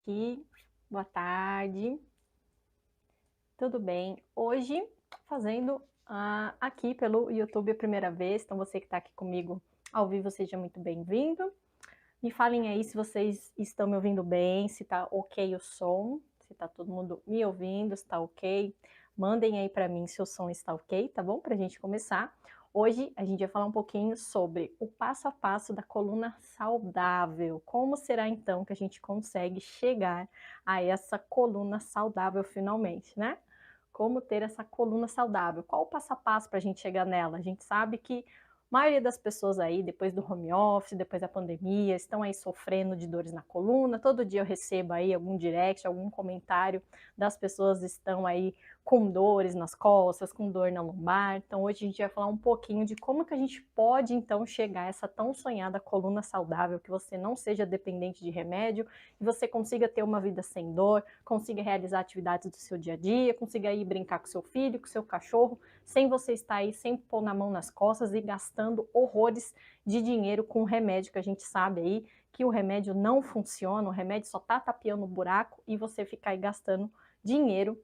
Aqui, boa tarde, tudo bem? Hoje, fazendo aqui pelo YouTube a primeira vez, então você que está aqui comigo ao vivo, seja muito bem-vindo. Me falem aí se vocês estão me ouvindo bem, se tá ok o som, se tá todo mundo me ouvindo, se tá ok. Mandem aí para mim se o som está ok, tá bom? Para a gente começar. Hoje a gente vai falar um pouquinho sobre o passo a passo da coluna saudável. Como será então que a gente consegue chegar a essa coluna saudável finalmente, né? Como ter essa coluna saudável? Qual o passo a passo para a gente chegar nela? A gente sabe que a maioria das pessoas aí, depois do home office, depois da pandemia, estão aí sofrendo de dores na coluna. Todo dia eu recebo aí algum direct, algum comentário das pessoas estão aí com dores nas costas, com dor na lombar. Então hoje a gente vai falar um pouquinho de como que a gente pode então chegar a essa tão sonhada coluna saudável, que você não seja dependente de remédio, que você consiga ter uma vida sem dor, consiga realizar atividades do seu dia a dia, consiga ir brincar com seu filho, com seu cachorro, sem você estar aí sempre pôr na mão nas costas e gastando horrores de dinheiro com remédio, que a gente sabe aí que o remédio não funciona, o remédio só tá tapeando o buraco e você ficar aí gastando dinheiro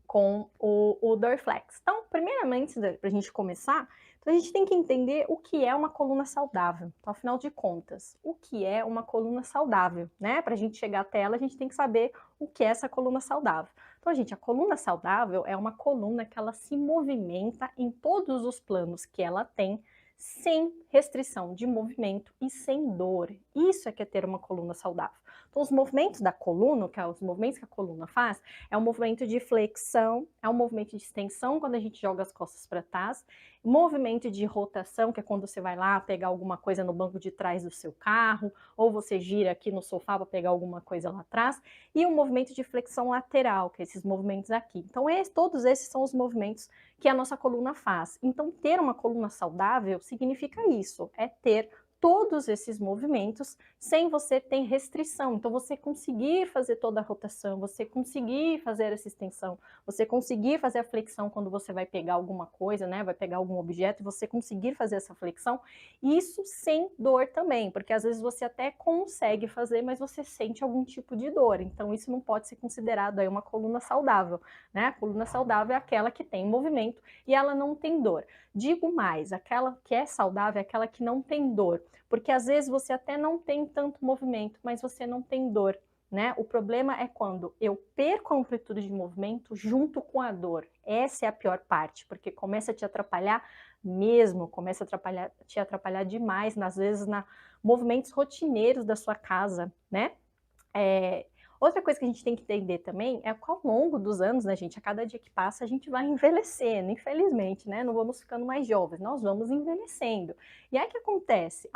com o Dorflex. Então, primeiramente, para a gente começar, então a gente tem que entender o que é uma coluna saudável. Então, afinal de contas, o que é uma coluna saudável, né? Para a gente chegar até ela, a gente tem que saber o que é essa coluna saudável. Então, gente, a coluna saudável é uma coluna que ela se movimenta em todos os planos que ela tem, sem restrição de movimento e sem dor. Isso é que é ter uma coluna saudável. Então, os movimentos da coluna, que é os movimentos que a coluna faz, é um movimento de flexão, é um movimento de extensão quando a gente joga as costas para trás, movimento de rotação, que é quando você vai lá pegar alguma coisa no banco de trás do seu carro, ou você gira aqui no sofá para pegar alguma coisa lá atrás, e o movimento de flexão lateral, que é esses movimentos aqui. Então, todos esses são os movimentos que a nossa coluna faz. Então, ter uma coluna saudável significa isso, é ter todos esses movimentos sem você ter restrição. Então, você conseguir fazer toda a rotação, você conseguir fazer essa extensão, você conseguir fazer a flexão quando você vai pegar alguma coisa, né? Vai pegar algum objeto, você conseguir fazer essa flexão, isso sem dor também, porque às vezes você até consegue fazer, mas você sente algum tipo de dor. Então, isso não pode ser considerado aí uma coluna saudável, né? A coluna saudável é aquela que tem movimento e ela não tem dor. Digo mais, aquela que é saudável é aquela que não tem dor, porque às vezes você até não tem tanto movimento, mas você não tem dor, né? O problema é quando eu perco a amplitude de movimento junto com a dor. Essa é a pior parte, porque começa a te atrapalhar mesmo, começa a te atrapalhar demais, às vezes, movimentos rotineiros da sua casa, né? Outra coisa que a gente tem que entender também é que ao longo dos anos, né, gente, a cada dia que passa a gente vai envelhecendo, infelizmente, né, não vamos ficando mais jovens, nós vamos envelhecendo. E aí o que acontece?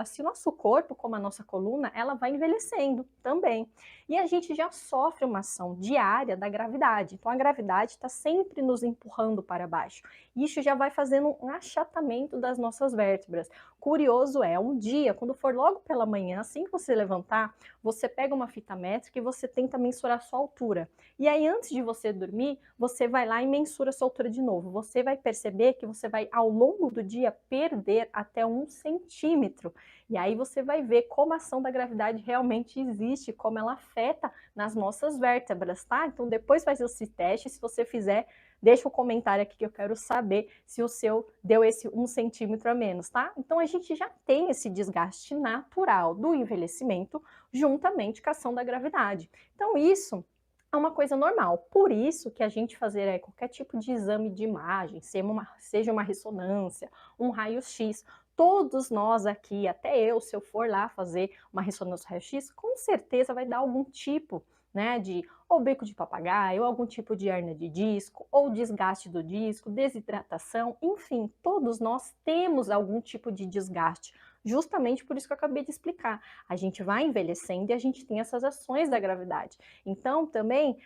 Se o nosso corpo, como a nossa coluna, ela vai envelhecendo também. E a gente já sofre uma ação diária da gravidade. Então a gravidade está sempre nos empurrando para baixo. Isso já vai fazendo um achatamento das nossas vértebras. Curioso é, um dia, quando for logo pela manhã, assim que você levantar, você pega uma fita métrica e você tenta mensurar a sua altura. E aí, antes de você dormir, você vai lá e mensura a sua altura de novo. Você vai perceber que você vai, ao longo do dia, perder até 1 centímetro. E aí você vai ver como a ação da gravidade realmente existe, como ela afeta nas nossas vértebras, tá? Então, depois faz esse teste, se você fizer, deixa um comentário aqui que eu quero saber se o seu deu esse 1 centímetro a menos, tá? Então, a gente já tem esse desgaste natural do envelhecimento, juntamente com a ação da gravidade. Então, isso é uma coisa normal. Por isso que a gente fazer qualquer tipo de exame de imagem, seja uma ressonância, um raio-x, todos nós aqui, até eu, se eu for lá fazer uma ressonância raio-x, com certeza vai dar algum tipo, né, de ou bico de papagaio, ou algum tipo de hernia de disco, ou desgaste do disco, desidratação, enfim, todos nós temos algum tipo de desgaste, justamente por isso que eu acabei de explicar. A gente vai envelhecendo e a gente tem essas ações da gravidade. Então, também,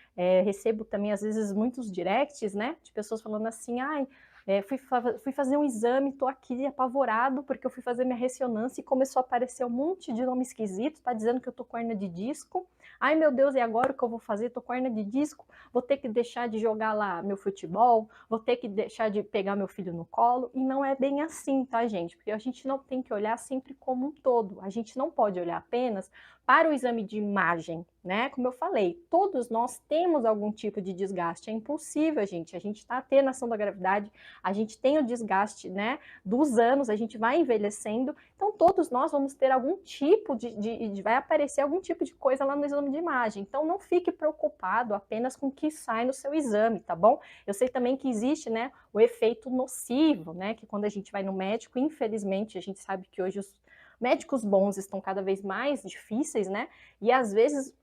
recebo também, às vezes, muitos directs, né, de pessoas falando assim, ai, fui fazer um exame, tô aqui apavorado, porque eu fui fazer minha ressonância e começou a aparecer um monte de nome esquisito, tá dizendo que eu tô com hernia de disco, Ai meu Deus, e agora o que eu vou fazer? Tô com hernia de disco, vou ter que deixar de jogar lá meu futebol, vou ter que deixar de pegar meu filho no colo, e não é bem assim, tá gente? Porque a gente não tem que olhar sempre como um todo, a gente não pode olhar apenas para o exame de imagem, né? Como eu falei, todos nós temos algum tipo de desgaste, é impossível, gente, a gente tá tendo ação da gravidade, a gente tem o desgaste, né, dos anos, a gente vai envelhecendo, então todos nós vamos ter algum tipo vai aparecer algum tipo de coisa lá no exame de imagem, então não fique preocupado apenas com o que sai no seu exame, tá bom? Eu sei também que existe, né, o efeito nocivo, né, que quando a gente vai no médico, infelizmente, a gente sabe que hoje os médicos bons estão cada vez mais difíceis, né? E às vezes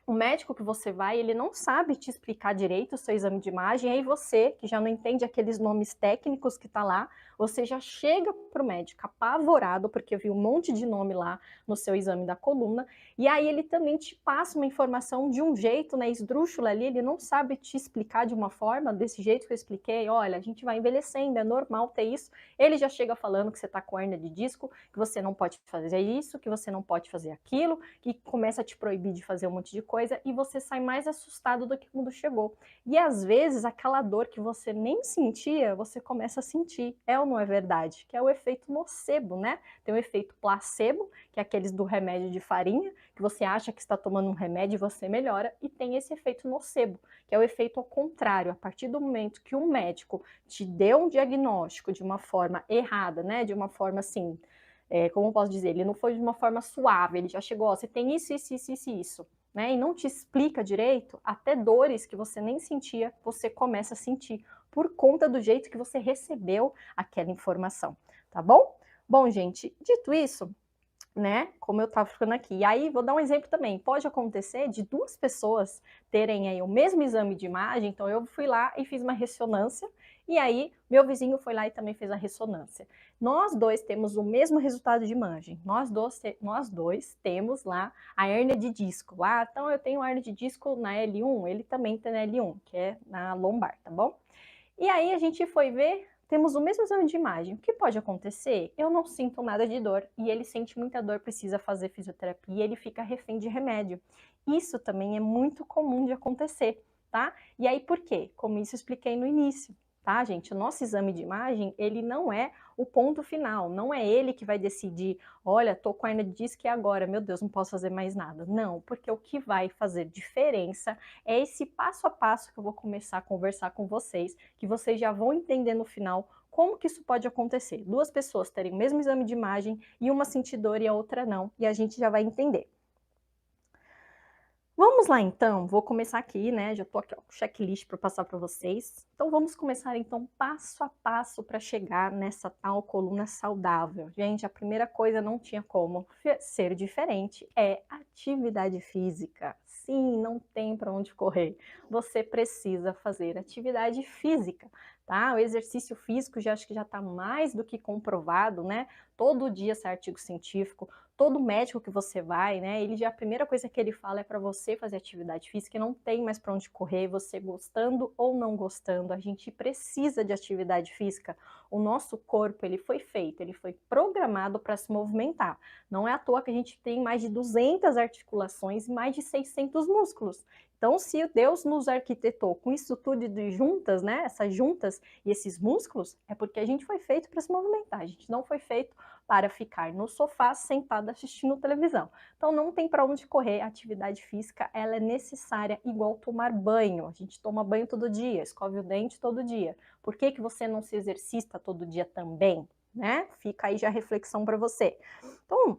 o médico que você vai, ele não sabe te explicar direito o seu exame de imagem, aí você, que já não entende aqueles nomes técnicos que tá lá, você já chega pro médico apavorado, porque viu um monte de nome lá no seu exame da coluna, e aí ele também te passa uma informação de um jeito, né, esdrúxula ali, ele não sabe te explicar de uma forma, desse jeito que eu expliquei, olha, a gente vai envelhecendo, é normal ter isso, ele já chega falando que você tá com hérnia de disco, que você não pode fazer isso, que você não pode fazer aquilo, que começa a te proibir de fazer um monte de coisa e você sai mais assustado do que quando chegou. E às vezes aquela dor que você nem sentia, você começa a sentir. É ou não é verdade? Que é o efeito nocebo, né? Tem o efeito placebo, que é aqueles do remédio de farinha, que você acha que está tomando um remédio e você melhora, e tem esse efeito nocebo, que é o efeito ao contrário. A partir do momento que um médico te deu um diagnóstico de uma forma errada, né? De uma forma assim, como eu posso dizer, ele não foi de uma forma suave, ele já chegou, ó, você tem isso, isso, isso, isso, isso, né? E não te explica direito, até dores que você nem sentia, você começa a sentir, por conta do jeito que você recebeu aquela informação, tá bom? Bom, gente, dito isso, né, como eu estava ficando aqui. E aí, vou dar um exemplo também, pode acontecer de duas pessoas terem aí o mesmo exame de imagem, então eu fui lá e fiz uma ressonância, e aí meu vizinho foi lá e também fez a ressonância. Nós dois temos o mesmo resultado de imagem, nós dois temos lá a hérnia de disco. Ah, então eu tenho hérnia de disco na L1, ele também tem na L1, que é na lombar, tá bom? E aí a gente foi ver, temos o mesmo exame de imagem. O que pode acontecer? Eu não sinto nada de dor e ele sente muita dor, precisa fazer fisioterapia e ele fica refém de remédio. Isso também é muito comum de acontecer, tá? E aí por quê? Como isso eu expliquei no início, tá, gente? O nosso exame de imagem, ele não é o ponto final, não é ele que vai decidir, olha, tô com a hernia de disco e agora, meu Deus, não posso fazer mais nada. Não, porque o que vai fazer diferença é esse passo a passo que eu vou começar a conversar com vocês, que vocês já vão entender no final como que isso pode acontecer. Duas pessoas terem o mesmo exame de imagem e uma sentir dor e a outra não, e a gente já vai entender. Vamos lá então, vou começar aqui, né, já tô aqui ó, com o checklist para passar para vocês. Então vamos começar então passo a passo para chegar nessa tal coluna saudável. Gente, a primeira coisa não tinha como ser diferente, é atividade física. Sim, não tem para onde correr. Você precisa fazer atividade física, tá? O exercício físico já acho que já está mais do que comprovado, né? Todo dia sai artigo científico, todo médico que você vai, né, ele já a primeira coisa que ele fala é para você fazer atividade física, e não tem mais para onde correr, você gostando ou não gostando, a gente precisa de atividade física. O nosso corpo, ele foi feito, ele foi programado para se movimentar. Não é à toa que a gente tem mais de 200 articulações e mais de 600 músculos. Então, se Deus nos arquitetou com isso tudo de juntas, né, essas juntas e esses músculos, é porque a gente foi feito para se movimentar, a gente não foi feito para ficar no sofá sentado assistindo televisão. Então não tem para onde correr, a atividade física ela é necessária igual tomar banho. A gente toma banho todo dia, escove o dente todo dia. Por que que você não se exercita todo dia também, né? Fica aí já a reflexão para você. Então,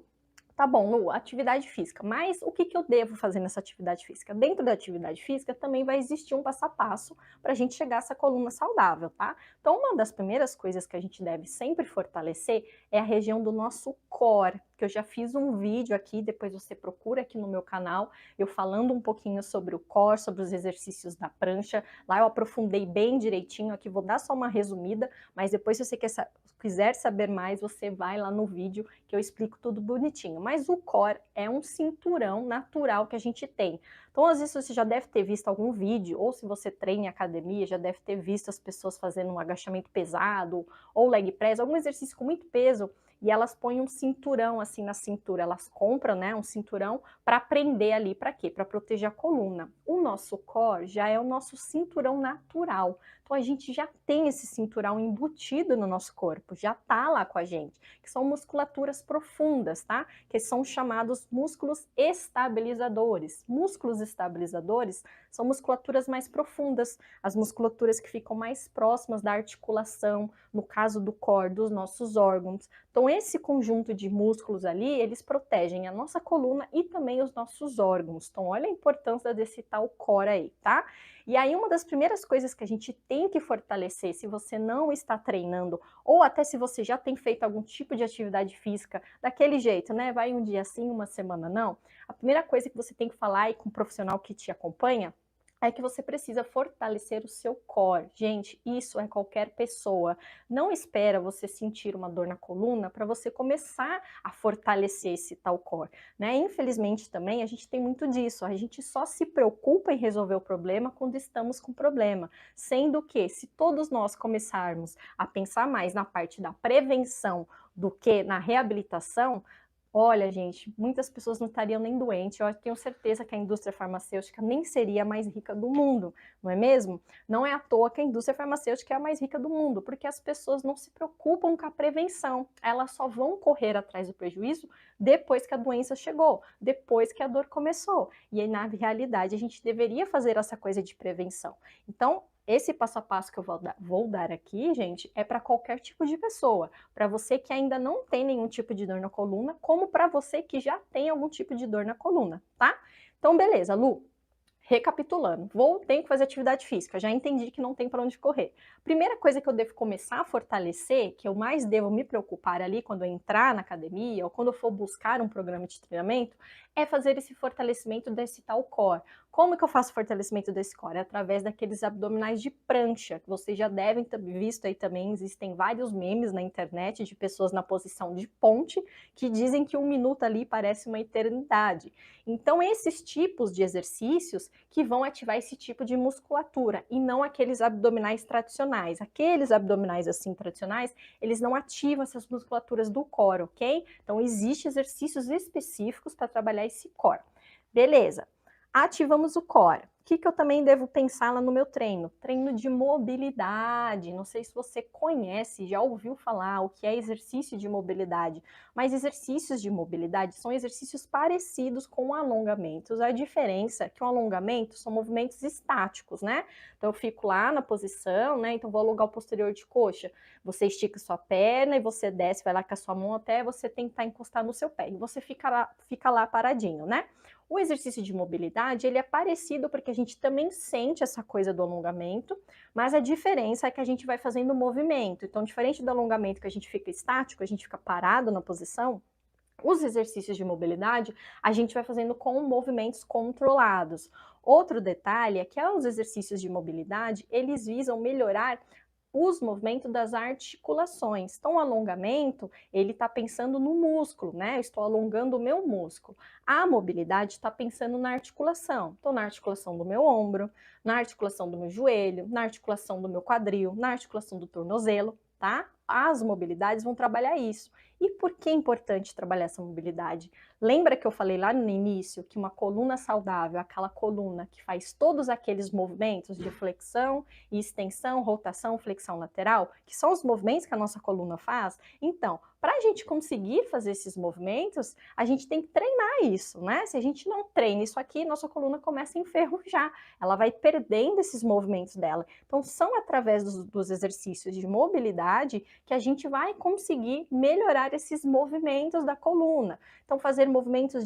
tá bom, Lu, atividade física, mas o que que eu devo fazer nessa atividade física? Dentro da atividade física também vai existir um passo a passo para a gente chegar a essa coluna saudável, tá? Então, uma das primeiras coisas que a gente deve sempre fortalecer é a região do nosso core, que eu já fiz um vídeo aqui, depois você procura aqui no meu canal, eu falando um pouquinho sobre o core, sobre os exercícios da prancha, lá eu aprofundei bem direitinho, aqui vou dar só uma resumida, mas depois se você quiser saber mais, você vai lá no vídeo que eu explico tudo bonitinho. Mas o core é um cinturão natural que a gente tem. Então, às vezes você já deve ter visto algum vídeo, ou se você treina em academia, já deve ter visto as pessoas fazendo um agachamento pesado, ou leg press, algum exercício com muito peso, e elas põem um cinturão assim na cintura, elas compram, né, um cinturão para prender ali, para quê? Para proteger a coluna. O nosso core já é o nosso cinturão natural, então a gente já tem esse cinturão embutido no nosso corpo, já tá lá com a gente, que são musculaturas profundas, tá? Que são chamados músculos estabilizadores. Músculos estabilizadores são musculaturas mais profundas, as musculaturas que ficam mais próximas da articulação, no caso do core, dos nossos órgãos. Então, esse conjunto de músculos ali, eles protegem a nossa coluna e também os nossos órgãos. Então, olha a importância desse tal core aí, tá? E aí, uma das primeiras coisas que a gente tem que fortalecer, se você não está treinando, ou até se você já tem feito algum tipo de atividade física daquele jeito, né? Vai um dia sim, uma semana não. A primeira coisa que você tem que falar aí com o profissional que te acompanha é que você precisa fortalecer o seu core. Gente, isso é qualquer pessoa. Não espera você sentir uma dor na coluna para você começar a fortalecer esse tal core, né? Infelizmente também a gente tem muito disso. A gente só se preocupa em resolver o problema quando estamos com problema, sendo que se todos nós começarmos a pensar mais na parte da prevenção do que na reabilitação, olha, gente, muitas pessoas não estariam nem doentes. Eu tenho certeza que a indústria farmacêutica nem seria a mais rica do mundo, não é mesmo? Não é à toa que a indústria farmacêutica é a mais rica do mundo, porque as pessoas não se preocupam com a prevenção. Elas só vão correr atrás do prejuízo depois que a doença chegou, depois que a dor começou. E aí, na realidade, a gente deveria fazer essa coisa de prevenção. Então, esse passo a passo que eu vou dar aqui, gente, é para qualquer tipo de pessoa. Para você que ainda não tem nenhum tipo de dor na coluna, como para você que já tem algum tipo de dor na coluna, tá? Então, beleza, Lu. Recapitulando, tenho que fazer atividade física, já entendi que não tem para onde correr. Primeira coisa que eu devo começar a fortalecer, que eu mais devo me preocupar ali quando eu entrar na academia ou quando eu for buscar um programa de treinamento, é fazer esse fortalecimento desse tal core. Como que eu faço o fortalecimento desse core? É através daqueles abdominais de prancha, que vocês já devem ter visto aí também, existem vários memes na internet de pessoas na posição de ponte, que dizem que 1 minuto ali parece uma eternidade. Então, esses tipos de exercícios que vão ativar esse tipo de musculatura e não aqueles abdominais tradicionais. Aqueles abdominais assim tradicionais, eles não ativam essas musculaturas do core, ok? Então, existem exercícios específicos para trabalhar esse core. Beleza. Ativamos o core. O que eu também devo pensar lá no meu treino? Treino de mobilidade. Não sei se você conhece, já ouviu falar o que é exercício de mobilidade, mas exercícios de mobilidade são exercícios parecidos com alongamentos. A diferença é que o alongamento são movimentos estáticos, né? Então eu fico lá na posição, né? Então vou alongar o posterior de coxa. Você estica sua perna e você desce, vai lá com a sua mão até você tentar encostar no seu pé. E você fica lá paradinho, né? O exercício de mobilidade, ele é parecido porque a gente também sente essa coisa do alongamento, mas a diferença é que a gente vai fazendo movimento. Então, diferente do alongamento que a gente fica estático, a gente fica parado na posição, os exercícios de mobilidade, a gente vai fazendo com movimentos controlados. Outro detalhe é que os exercícios de mobilidade, eles visam melhorar os movimentos das articulações. Então, o alongamento, ele está pensando no músculo, né? Eu estou alongando o meu músculo. A mobilidade está pensando na articulação. Então, na articulação do meu ombro, na articulação do meu joelho, na articulação do meu quadril, na articulação do tornozelo, tá? As mobilidades vão trabalhar isso. E por que é importante trabalhar essa mobilidade? Lembra que eu falei lá no início que uma coluna saudável é aquela coluna que faz todos aqueles movimentos de flexão e extensão, rotação, flexão lateral, que são os movimentos que a nossa coluna faz? Então, para a gente conseguir fazer esses movimentos, a gente tem que treinar isso, né? Se a gente não treina isso aqui, nossa coluna começa a enferrujar, ela vai perdendo esses movimentos dela. Então, são através dos exercícios de mobilidade que a gente vai conseguir melhorar esses movimentos da coluna. Então, fazer movimentos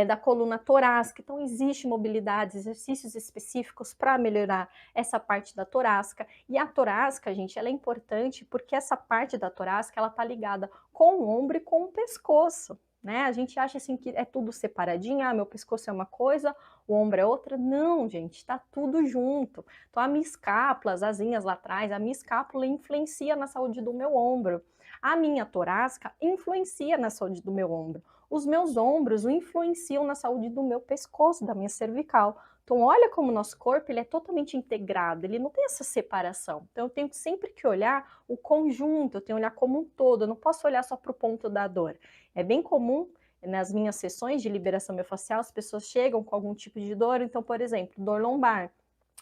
da coluna torácica. Então, existe mobilidade, exercícios específicos para melhorar essa parte da torácica. E a torácica, gente, ela é importante porque essa parte da torácica, ela tá ligada com o ombro e com o pescoço, né? A gente acha assim que é tudo separadinho, meu pescoço é uma coisa, o ombro é outra. Não, gente, tá tudo junto. Então, a minha escápula, as asinhas lá atrás, a minha escápula influencia na saúde do meu ombro. A minha torácica influencia na saúde do meu ombro. os meus ombros influenciam na saúde do meu pescoço, da minha cervical. Então, olha como o nosso corpo ele é totalmente integrado, ele não tem essa separação. Então, eu tenho sempre que olhar o conjunto, eu tenho que olhar como um todo, eu não posso olhar só para o ponto da dor. É bem comum nas minhas sessões de liberação miofascial, as pessoas chegam com algum tipo de dor, então, por exemplo, dor lombar.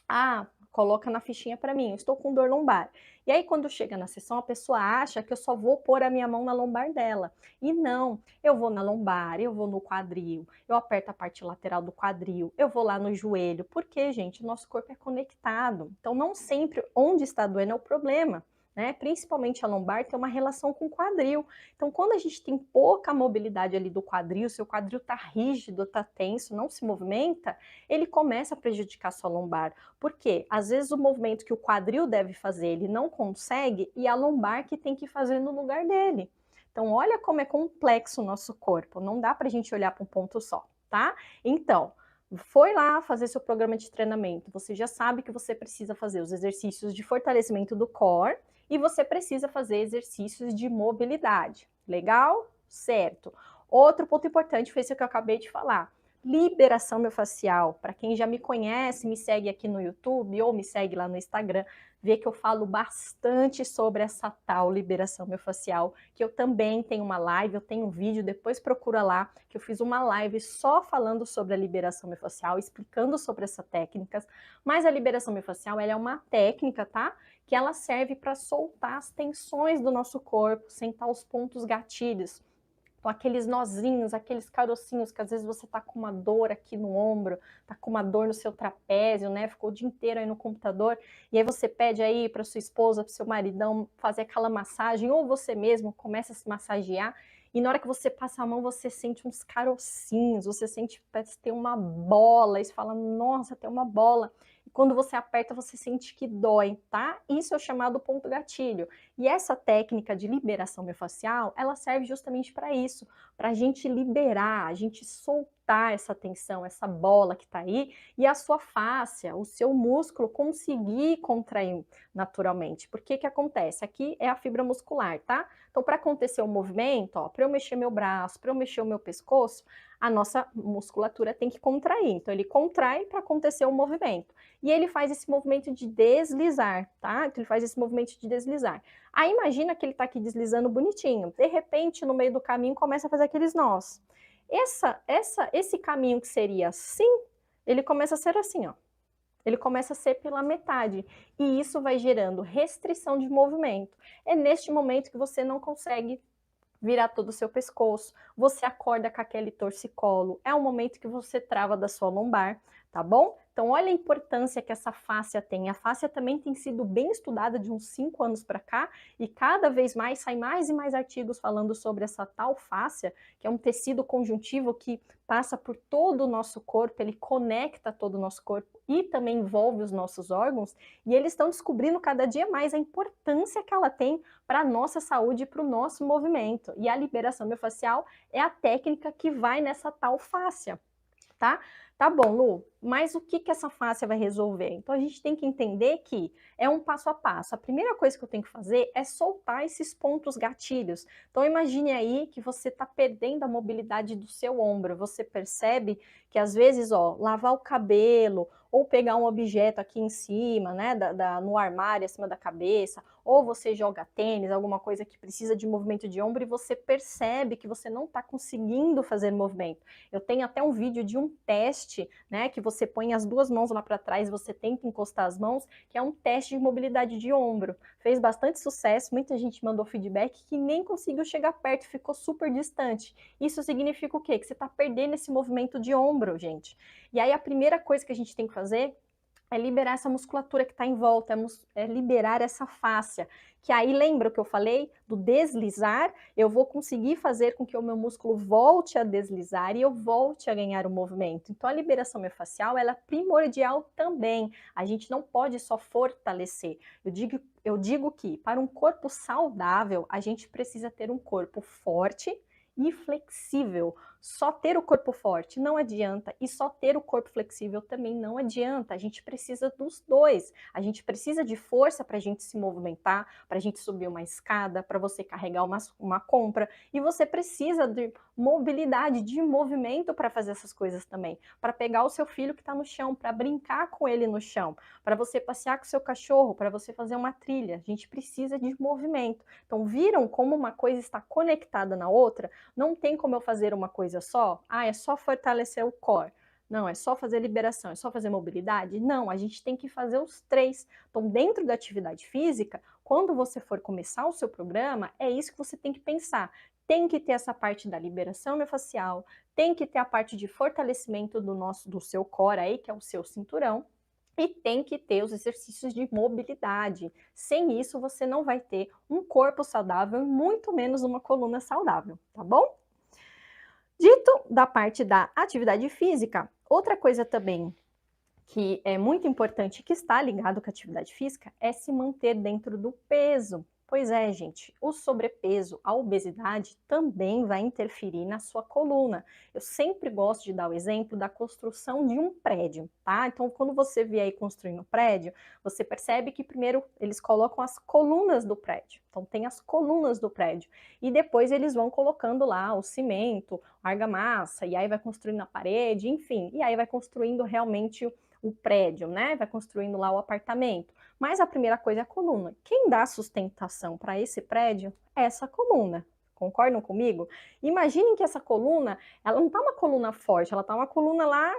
Ah, coloca na fichinha para mim, eu estou com dor lombar. E aí, quando chega na sessão, a pessoa acha que eu só vou pôr a minha mão na lombar dela. E não, eu vou na lombar, eu vou no quadril, eu aperto a parte lateral do quadril, eu vou lá no joelho. Porque, gente, o nosso corpo é conectado. Então, não sempre onde está doendo é o problema. Né? Principalmente a lombar tem uma relação com o quadril. Então, quando a gente tem pouca mobilidade ali do quadril, seu quadril está rígido, está tenso, não se movimenta, ele começa a prejudicar a sua lombar. Por quê? Às vezes o movimento que o quadril deve fazer, ele não consegue, e a lombar que tem que fazer no lugar dele. Então, olha como é complexo o nosso corpo. Não dá para a gente olhar para um ponto só, tá? Então, foi lá fazer seu programa de treinamento. Você já sabe que você precisa fazer os exercícios de fortalecimento do core e você precisa fazer exercícios de mobilidade. Legal? Certo. Outro ponto importante foi isso que eu acabei de falar. Liberação miofascial. Para quem já me conhece, me segue aqui no YouTube ou me segue lá no Instagram, vê que eu falo bastante sobre essa tal liberação miofascial, que eu também tenho uma live, eu tenho um vídeo, depois procura lá, que eu fiz uma live só falando sobre a liberação miofascial, explicando sobre essas técnicas. Mas a liberação miofascial, ela é uma técnica, tá? Que ela serve para soltar as tensões do nosso corpo, sentar os pontos gatilhos. Então, aqueles nozinhos, aqueles carocinhos que às vezes você tá com uma dor aqui no ombro, tá com uma dor no seu trapézio, né? Ficou o dia inteiro aí no computador, e aí você pede aí para sua esposa, para seu maridão fazer aquela massagem, ou você mesmo começa a se massagear, e na hora que você passa a mão, você sente uns carocinhos, você sente, parece que tem uma bola, e você fala, nossa, tem uma bola. E quando você aperta, você sente que dói, tá? Isso é o chamado ponto gatilho. E essa técnica de liberação miofascial, ela serve justamente para isso, para a gente liberar, a gente soltar essa tensão, essa bola que está aí, e a sua fáscia, o seu músculo conseguir contrair naturalmente. Porque que acontece? Aqui é a fibra muscular, tá? Então, para acontecer o movimento, ó, para eu mexer meu braço, para eu mexer o meu pescoço, a nossa musculatura tem que contrair. Então, ele contrai para acontecer o movimento. E ele faz esse movimento de deslizar, tá? Então, ele faz esse movimento de deslizar. Aí imagina que ele está aqui deslizando bonitinho. De repente, no meio do caminho, começa a fazer aqueles nós. Esse caminho que seria assim, ele começa a ser assim, ó. Ele começa a ser pela metade. E isso vai gerando restrição de movimento. É neste momento que você não consegue virar todo o seu pescoço, você acorda com aquele torcicolo, é o momento que você trava da sua lombar, tá bom? Então, olha a importância que essa fáscia tem. A fáscia também tem sido bem estudada de uns 5 anos para cá, e cada vez mais sai mais e mais artigos falando sobre essa tal fáscia, que é um tecido conjuntivo que passa por todo o nosso corpo, ele conecta todo o nosso corpo e também envolve os nossos órgãos, e eles estão descobrindo cada dia mais a importância que ela tem para a nossa saúde e para o nosso movimento. E a liberação miofascial é a técnica que vai nessa tal fáscia, tá? Tá bom, Lu, mas o que essa fáscia vai resolver? Então, a gente tem que entender que é um passo a passo. A primeira coisa que eu tenho que fazer é soltar esses pontos gatilhos. Então, imagine aí que você está perdendo a mobilidade do seu ombro. Você percebe que, às vezes, ó, lavar o cabelo ou pegar um objeto aqui em cima, né, no armário, acima da cabeça, ou você joga tênis, alguma coisa que precisa de movimento de ombro e você percebe que você não está conseguindo fazer movimento. Eu tenho até um vídeo de um teste, né, que você põe as duas mãos lá para trás, você tenta encostar as mãos, que é um teste de mobilidade de ombro. Fez bastante sucesso, muita gente mandou feedback que nem conseguiu chegar perto, ficou super distante. Isso significa o quê? Que você está perdendo esse movimento de ombro, gente. E aí a primeira coisa que a gente tem que fazer é liberar essa musculatura que está em volta, é liberar essa fáscia. Que aí, lembra o que eu falei? Do deslizar, eu vou conseguir fazer com que o meu músculo volte a deslizar e eu volte a ganhar o movimento. Então, a liberação miofascial, ela é primordial também. A gente não pode só fortalecer. Eu digo que, para um corpo saudável, a gente precisa ter um corpo forte e flexível. Só ter o corpo forte não adianta e só ter o corpo flexível também não adianta. A gente precisa dos dois. A gente precisa de força para a gente se movimentar, para a gente subir uma escada, para você carregar uma compra. E você precisa de mobilidade, de movimento para fazer essas coisas também. Para pegar o seu filho que está no chão, para brincar com ele no chão, para você passear com o seu cachorro, para você fazer uma trilha. A gente precisa de movimento. Então, viram como uma coisa está conectada na outra? Não tem como eu fazer uma coisa só? Ah, é só fortalecer o core. Não, é só fazer liberação, é só fazer mobilidade? Não, a gente tem que fazer os três. Então, dentro da atividade física, quando você for começar o seu programa, é isso que você tem que pensar. Tem que ter essa parte da liberação miofascial, tem que ter a parte de fortalecimento do seu core aí, que é o seu cinturão, e tem que ter os exercícios de mobilidade. Sem isso, você não vai ter um corpo saudável e muito menos uma coluna saudável, tá bom? Dito da parte da atividade física, outra coisa também que é muito importante, que está ligado com a atividade física, é se manter dentro do peso. Pois é, gente, o sobrepeso, a obesidade também vai interferir na sua coluna. Eu sempre gosto de dar o exemplo da construção de um prédio, tá? Então, quando você vê aí construindo um prédio, você percebe que primeiro eles colocam as colunas do prédio. Então, tem as colunas do prédio. E depois eles vão colocando lá o cimento, a argamassa, e aí vai construindo a parede, enfim. E aí vai construindo realmente o prédio, né? Vai construindo lá o apartamento. Mas a primeira coisa é a coluna. Quem dá sustentação para esse prédio é essa coluna. Concordam comigo? Imaginem que essa coluna, ela não está uma coluna forte, ela está uma coluna lá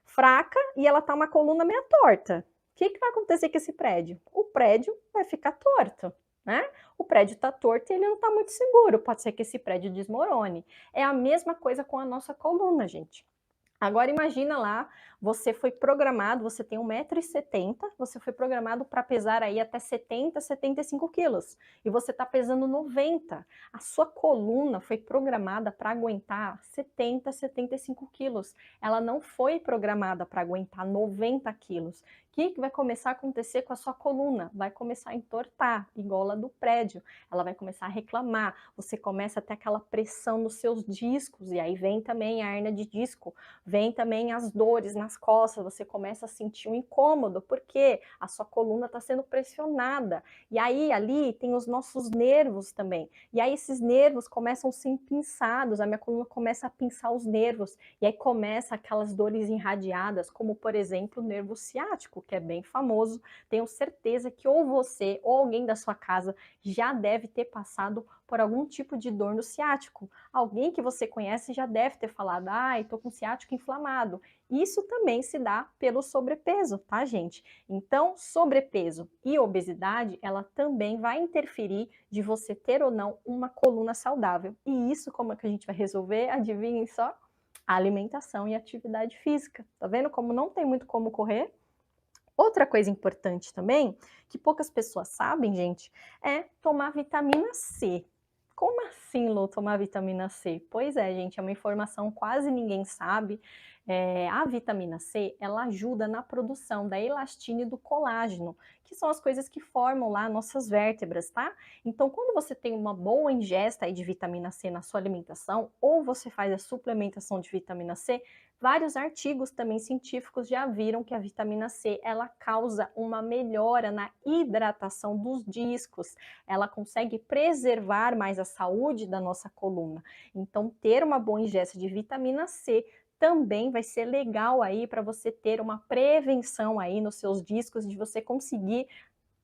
fraca e ela está uma coluna meia torta. O que vai acontecer com esse prédio? O prédio vai ficar torto, né? O prédio está torto e ele não está muito seguro. Pode ser que esse prédio desmorone. É a mesma coisa com a nossa coluna, gente. Agora imagina lá, você foi programado, você tem 1,70 m, você foi programado para pesar aí até 70, 75 quilos, e você está pesando 90. A sua coluna foi programada para aguentar 70, 75 quilos. Ela não foi programada para aguentar 90 quilos. O que vai começar a acontecer com a sua coluna? Vai começar a entortar, igual a do prédio. Ela vai começar a reclamar, você começa a ter aquela pressão nos seus discos, e aí vem também a hernia de disco. Vem também as dores nas costas, você começa a sentir um incômodo, porque a sua coluna está sendo pressionada. E aí, ali, tem os nossos nervos também. E aí, esses nervos começam a ser pinçados, a minha coluna começa a pinçar os nervos. E aí, começa aquelas dores irradiadas, como, por exemplo, o nervo ciático, que é bem famoso. Tenho certeza que ou você ou alguém da sua casa já deve ter passado por algum tipo de dor no ciático. Alguém que você conhece já deve ter falado, ai, tô com ciático inflamado. Isso também se dá pelo sobrepeso, tá, gente? Então, sobrepeso e obesidade, ela também vai interferir de você ter ou não uma coluna saudável. E isso como é que a gente vai resolver? Adivinhem só? A alimentação e atividade física. Tá vendo como não tem muito como correr? Outra coisa importante também, que poucas pessoas sabem, gente, é tomar vitamina C. Como assim, Lu, tomar vitamina C? Pois é, gente, é uma informação quase ninguém sabe. A vitamina C, ela ajuda na produção da elastina e do colágeno, que são as coisas que formam lá nossas vértebras, tá? Então, quando você tem uma boa ingesta aí de vitamina C na sua alimentação, ou você faz a suplementação de vitamina C, vários artigos também científicos já viram que a vitamina C, ela causa uma melhora na hidratação dos discos, ela consegue preservar mais a saúde da nossa coluna. Então, ter uma boa ingesta de vitamina C também vai ser legal aí para você ter uma prevenção aí nos seus discos, de você conseguir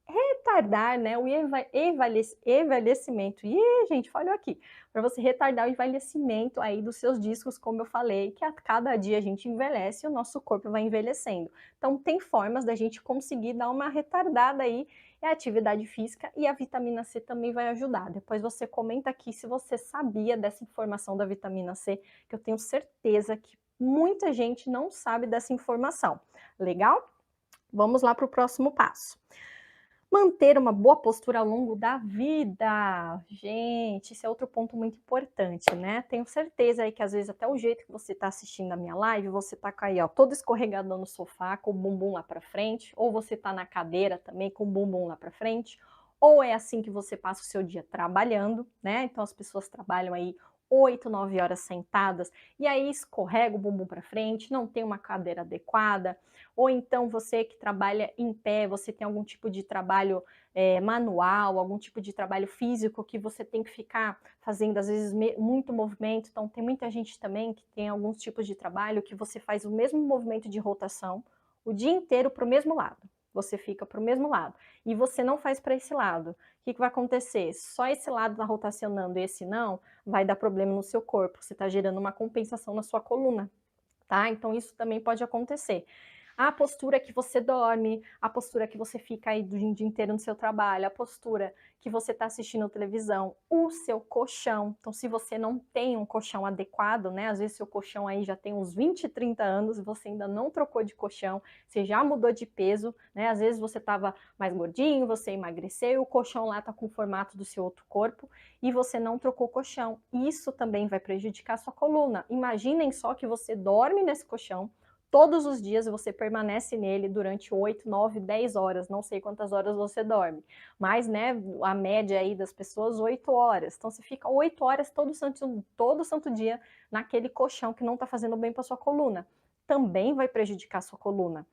retardar, né, o envelhecimento. Ih, gente, falhou aqui. Para você retardar o envelhecimento aí dos seus discos, como eu falei, que a cada dia a gente envelhece, o nosso corpo vai envelhecendo. Então, tem formas da gente conseguir dar uma retardada aí, é a atividade física, e a vitamina C também vai ajudar. Depois você comenta aqui se você sabia dessa informação da vitamina C, que eu tenho certeza que muita gente não sabe dessa informação. Legal? Vamos lá para o próximo passo. Manter uma boa postura ao longo da vida. Gente, esse é outro ponto muito importante, né? Tenho certeza aí que às vezes até o jeito que você está assistindo a minha live, você tá aí, ó, todo escorregadão no sofá, com o bumbum lá para frente, ou você tá na cadeira também com o bumbum lá para frente, ou é assim que você passa o seu dia trabalhando, né? Então as pessoas trabalham aí 8, 9 horas sentadas, e aí escorrega o bumbum para frente, não tem uma cadeira adequada, ou então você que trabalha em pé, você tem algum tipo de trabalho manual, algum tipo de trabalho físico que você tem que ficar fazendo, às vezes, muito movimento. Então, tem muita gente também que tem alguns tipos de trabalho que você faz o mesmo movimento de rotação o dia inteiro para o mesmo lado. Você fica para o mesmo lado. E você não faz para esse lado. O que vai acontecer? Só esse lado está rotacionando e esse não, vai dar problema no seu corpo. Você está gerando uma compensação na sua coluna. Tá? Então, isso também pode acontecer. A postura que você dorme, a postura que você fica aí o dia inteiro no seu trabalho, a postura que você está assistindo televisão, o seu colchão. Então, se você não tem um colchão adequado, né? Às vezes seu colchão aí já tem uns 20, 30 anos e você ainda não trocou de colchão, você já mudou de peso, né? Às vezes você estava mais gordinho, você emagreceu, e o colchão lá está com o formato do seu outro corpo e você não trocou o colchão. Isso também vai prejudicar a sua coluna. Imaginem só que você dorme nesse colchão, todos os dias você permanece nele durante 8, 9, 10 horas, não sei quantas horas você dorme, mas, né, a média aí das pessoas, 8 horas. Então, você fica 8 horas todo santo dia naquele colchão que não está fazendo bem para sua coluna. Também vai prejudicar a sua coluna.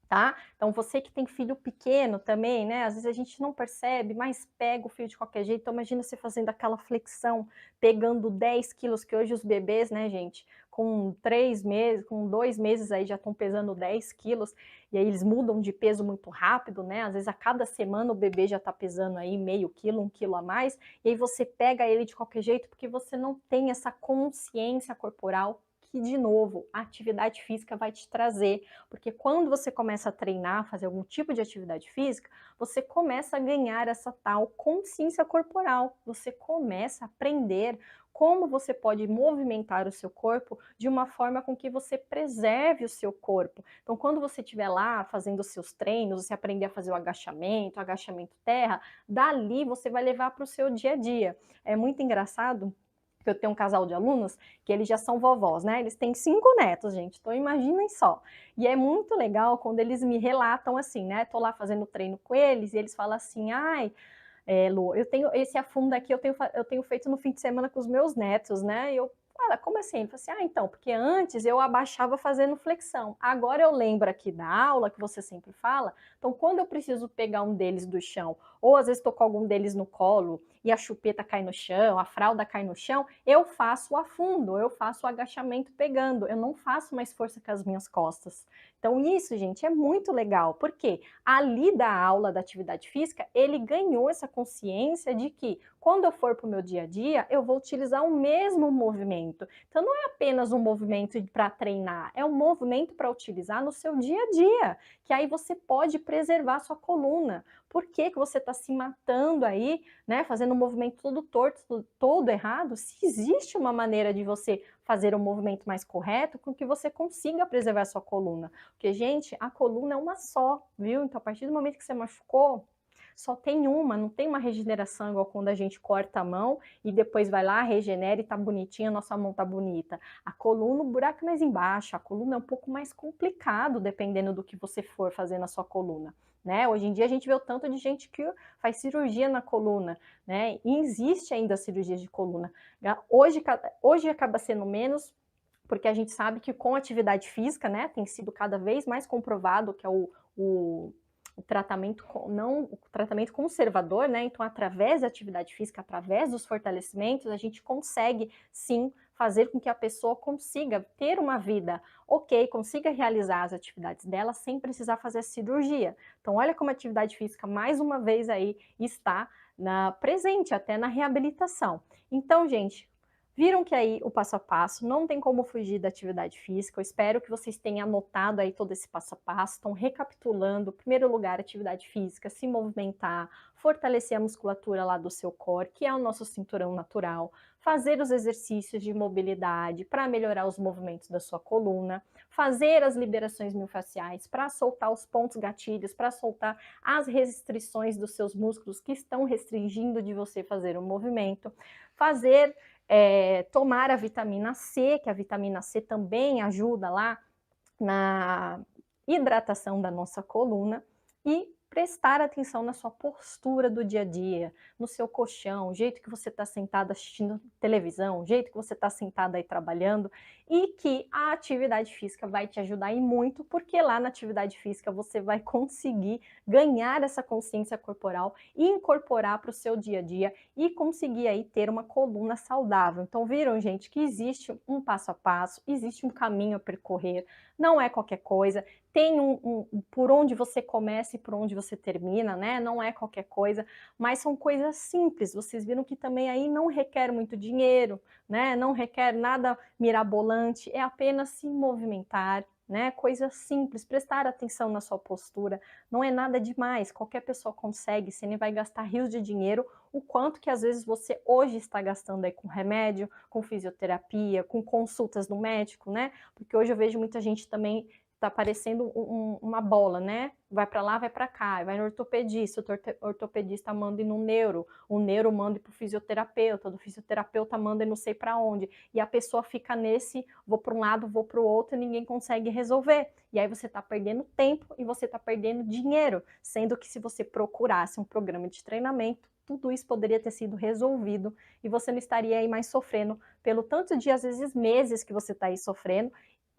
Tá? Então, você que tem filho pequeno também, né? Às vezes a gente não percebe, mas pega o filho de qualquer jeito. Então, imagina você fazendo aquela flexão, pegando 10 quilos, que hoje os bebês, né, gente, com 3 meses, com 2 meses aí já estão pesando 10 quilos, e aí eles mudam de peso muito rápido, né? Às vezes a cada semana o bebê já está pesando aí meio quilo, 1 quilo a mais, e aí você pega ele de qualquer jeito, porque você não tem essa consciência corporal que, de novo, a atividade física vai te trazer. Porque quando você começa a treinar, fazer algum tipo de atividade física, você começa a ganhar essa tal consciência corporal. Você começa a aprender como você pode movimentar o seu corpo de uma forma com que você preserve o seu corpo. Então, quando você estiver lá fazendo os seus treinos, você aprender a fazer o agachamento terra, dali você vai levar para o seu dia a dia. É muito engraçado que eu tenho um casal de alunos que eles já são vovós, né? Eles têm 5 netos, gente, então imaginem só. E é muito legal quando eles me relatam assim, né? Tô lá fazendo treino com eles e eles falam assim, ai, Lu, eu tenho esse afundo aqui, eu tenho feito no fim de semana com os meus netos, né? E eu, como assim? Ele falou assim, então, porque antes eu abaixava fazendo flexão. Agora eu lembro aqui da aula que você sempre fala, então quando eu preciso pegar um deles do chão, ou às vezes estou com algum deles no colo e a chupeta cai no chão, a fralda cai no chão, eu faço o afundo, eu faço o agachamento pegando, eu não faço mais força com as minhas costas. Então isso, gente, é muito legal, porque ali da aula da atividade física, ele ganhou essa consciência de que quando eu for para o meu dia a dia, eu vou utilizar o mesmo movimento. Então não é apenas um movimento para treinar, é um movimento para utilizar no seu dia a dia, que aí você pode preservar a sua coluna. Por que você está se matando aí, né, fazendo um movimento todo torto, todo errado, se existe uma maneira de você fazer um movimento mais correto com que você consiga preservar a sua coluna. Porque, gente, a coluna é uma só, viu? Então, a partir do momento que você machucou, só tem uma, não tem uma regeneração igual quando a gente corta a mão e depois vai lá, regenera e tá bonitinha, nossa mão tá bonita. A coluna, o buraco é mais embaixo, a coluna é um pouco mais complicado, dependendo do que você for fazer na sua coluna. Né? Hoje em dia a gente vê o tanto de gente que faz cirurgia na coluna, né? E existe ainda cirurgias de coluna. Hoje acaba sendo menos, porque a gente sabe que com atividade física, né, tem sido cada vez mais comprovado que é o tratamento o tratamento conservador, né? Então, através da atividade física, através dos fortalecimentos, a gente consegue sim fazer com que a pessoa consiga ter uma vida ok, consiga realizar as atividades dela sem precisar fazer cirurgia. Então, olha como a atividade física, mais uma vez aí, está presente até na reabilitação. Então, gente, viram que aí o passo a passo, não tem como fugir da atividade física. Eu espero que vocês tenham anotado aí todo esse passo a passo, estão recapitulando. Em primeiro lugar, atividade física, se movimentar, fortalecer a musculatura lá do seu core, que é o nosso cinturão natural, fazer os exercícios de mobilidade para melhorar os movimentos da sua coluna, fazer as liberações miofasciais para soltar os pontos gatilhos, para soltar as restrições dos seus músculos que estão restringindo de você fazer o movimento, fazer tomar a vitamina C, que a vitamina C também ajuda lá na hidratação da nossa coluna, e prestar atenção na sua postura do dia a dia, no seu colchão, o jeito que você está sentado assistindo televisão, o jeito que você está sentado aí trabalhando, e que a atividade física vai te ajudar e muito, porque lá na atividade física você vai conseguir ganhar essa consciência corporal e incorporar para o seu dia a dia e conseguir aí ter uma coluna saudável. Então viram, gente, que existe um passo a passo, existe um caminho a percorrer, não é qualquer coisa, tem por onde você começa e por onde você termina, né? Não é qualquer coisa, mas são coisas simples. Vocês viram que também aí não requer muito dinheiro, né? Não requer nada mirabolante, é apenas se movimentar, né? Coisas simples, prestar atenção na sua postura, não é nada demais, qualquer pessoa consegue, você nem vai gastar rios de dinheiro, o quanto que às vezes você hoje está gastando aí com remédio, com fisioterapia, com consultas no médico, né? Porque hoje eu vejo muita gente também tá parecendo uma bola, né? Vai para lá, vai para cá, vai no ortopedista, o ortopedista manda ir no neuro, o neuro manda ir para o fisioterapeuta, do fisioterapeuta manda ir não sei para onde, e a pessoa fica nesse, vou para um lado, vou para o outro, e ninguém consegue resolver. E aí você está perdendo tempo e você está perdendo dinheiro, sendo que se você procurasse um programa de treinamento, tudo isso poderia ter sido resolvido e você não estaria aí mais sofrendo pelo tanto de, às vezes, meses que você está aí sofrendo,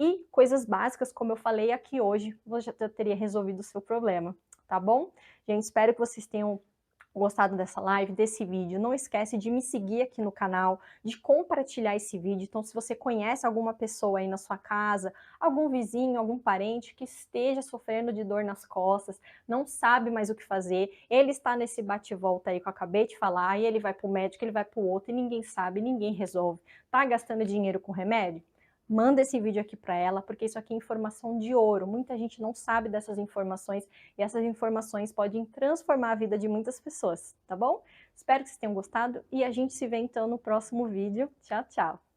e coisas básicas, como eu falei aqui hoje, você já teria resolvido o seu problema, tá bom? Gente, espero que vocês tenham gostado dessa live, desse vídeo. Não esquece de me seguir aqui no canal, de compartilhar esse vídeo. Então, se você conhece alguma pessoa aí na sua casa, algum vizinho, algum parente que esteja sofrendo de dor nas costas, não sabe mais o que fazer, ele está nesse bate-volta aí que eu acabei de falar, e ele vai para o médico, ele vai para o outro, e ninguém sabe, ninguém resolve. Tá gastando dinheiro com remédio? Manda esse vídeo aqui para ela, porque isso aqui é informação de ouro. Muita gente não sabe dessas informações e essas informações podem transformar a vida de muitas pessoas, tá bom? Espero que vocês tenham gostado e a gente se vê então no próximo vídeo. Tchau, tchau!